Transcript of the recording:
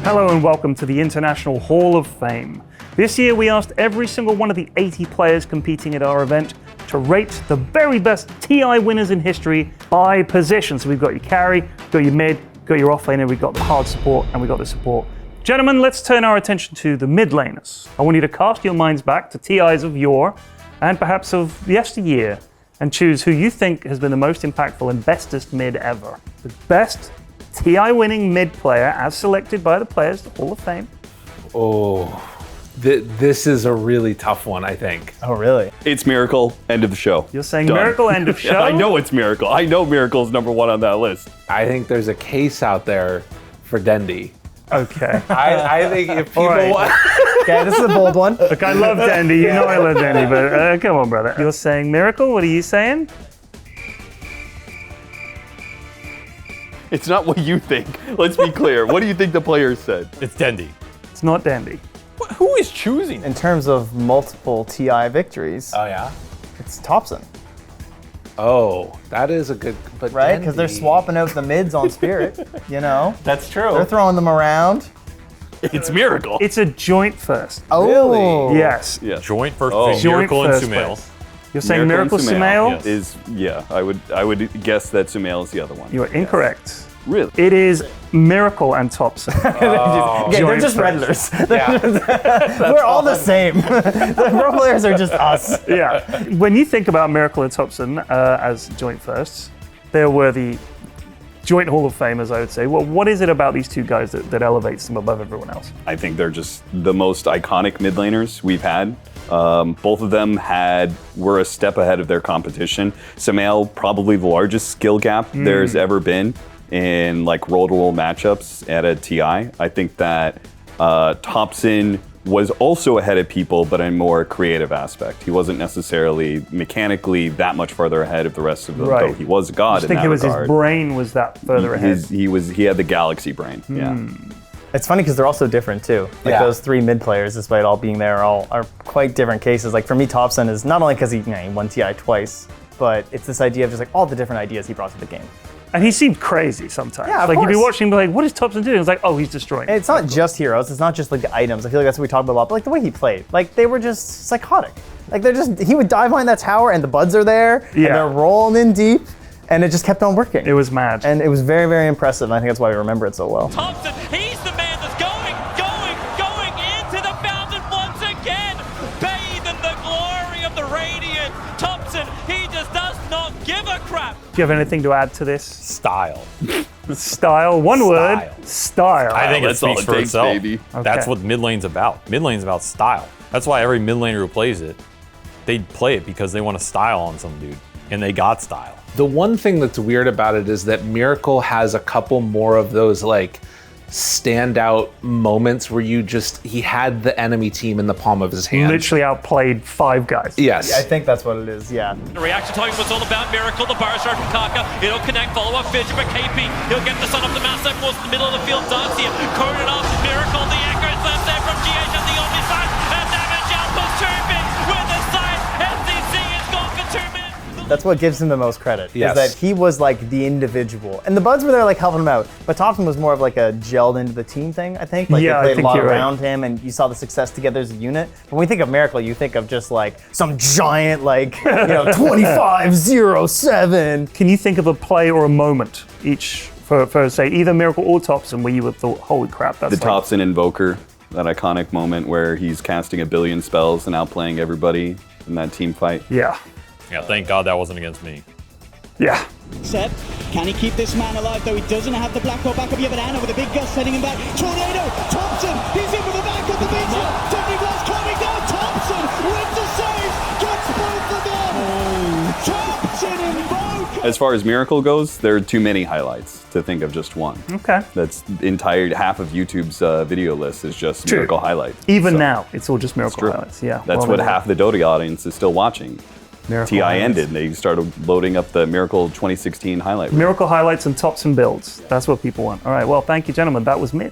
Hello and welcome to the International Hall of Fame. This year we asked every single one of the 80 players competing at our event to rate the very best TI winners in history by position. So we've got your carry, got your mid, got your off laner, we've got the hard support, and we've got the support. Gentlemen, let's turn our attention to the mid laners. I want you to cast your minds back to TIs of yore and perhaps of yesteryear and choose who you think has been the most impactful and bestest mid ever. The best TI winning mid player as selected by the players, the Hall of Fame. Oh, this is a really tough one, I think. Oh, really? It's Miracle, end of the show. You're saying Done. Miracle, end of show? I know it's Miracle. I know Miracle's number one on that list. I think there's a case out there for Dendi. Okay. I think if people right. want... Okay, this is a bold one. Look, I love Dandy. You know I love Dandy, but come on, brother. You're saying Miracle? What are you saying? It's not what you think. Let's be clear. What do you think the players said? It's Dendi. It's not Dandy. Who is choosing? In terms of multiple TI victories, Oh, yeah? it's Thompson, Oh, that is a good... But right? Because they're Dendi- swapping out the mids on Spirit, you know? That's true. They're throwing them around. It's Miracle. It's a joint first. Oh, Really? Yes. Yeah. Joint first Oh. between Joint Miracle and first Sumail. place. You're saying Miracle and Sumail? Yes. is, yeah, I would guess that Sumail is the other one. You are incorrect. Really? It is Miracle and Thompson. Yeah, they're Joint just first. Redlers. We're all the same. The pro players are just us. Yeah. When you think about Miracle and Thompson as joint firsts, they're worthy joint Hall of Famers, I would say. Well, what is it about these two guys that elevates them above everyone else? I think they're just the most iconic mid laners we've had. Both of them were a step ahead of their competition. Sumail, probably the largest skill gap there's ever been in like roll-to-roll matchups at a TI. I think that Thompson was also ahead of people, but in a more creative aspect. He wasn't necessarily mechanically that much further ahead of the rest of them, Right. though he was a god I in think that it was regard. his brain was that further ahead. He had the galaxy brain. Yeah. It's funny because they're all so different too. Like Yeah. those three mid players, despite all being there, are quite different cases. Like for me, Thompson is not only because he won TI twice, but it's this idea of just like all the different ideas he brought to the game. And he seemed crazy sometimes. Yeah, of like you'd be course. watching him, be like, what is Thompson doing? It's like, oh, he's destroying. And it's not just heroes. It's not just like the items. I feel like that's what we talked about a lot. But like the way he played, like they were just psychotic. Like he would dive behind that tower, and the buds are there, and Yeah. they're rolling in deep, and it just kept on working. It was mad. and it was very, very impressive. And I think that's why we remember it so well. Thompson, he's the man that's going into the fountain once again. Bathe in the glory of the radiant. Thompson, he just does not give a crap. Do you have anything to add to this? Style. Style. One word. Style. I think it that's all speaks it for takes, itself. baby. That's Okay. what mid lane's about. Mid lane's about style. That's why every mid laner who plays it, they play it because they want to style on some dude, and they got style. The one thing that's weird about it is that Miracle has a couple more of those like standout moments where he had the enemy team in the palm of his hand. Literally outplayed 5 guys. Yes. I think that's what it is. Yeah. The reaction time was all about Miracle, the bar shot from Kaka. It'll connect, follow up Fidget, but KP, he'll get the sun up the mouse, force in the middle of the field, Darcy, cornered off, Miracle, the echoes left there from GH and the Omni side, and damage output 2 big with the side, SDC is gone for 2 minutes. That's what gives him the most credit. Yes. Is that he was like the individual. And the buds were there like helping him out. But Thompson was more of like a gelled into the team thing, I think. Like Yeah, I they played think a lot you're right. around him and you saw the success together as a unit. But when we think of Miracle, you think of just like some giant like, 25-0-7. Can you think of a play or a moment each for say either Miracle or Thompson where you would thought, holy crap, that's The like, Thompson Invoker, that iconic moment where he's casting 1 billion spells and outplaying everybody in that team fight. Yeah. Yeah, thank God that wasn't against me. Yeah. Seb, can he keep this man alive though? He doesn't have the Black Hole backup. You have an Anna with a big gust sending him back. Tornado, Thompson, he's in with the back of the beach. Tiffany Glass coming down. Thompson with the save, gets both of them. Thompson invoke. As far as Miracle goes, there are too many highlights to think of just one. Okay. That's the entire half of YouTube's video list is just True. Miracle highlights. Even So now, it's all just Miracle true. highlights. Yeah. That's Well, what there half the Dota audience is still watching. Miracle TI highlights. ended. They started loading up the Miracle 2016 highlight reel. Miracle highlights and Thompson builds. That's what people want. All right. Well, thank you, gentlemen. That was mid.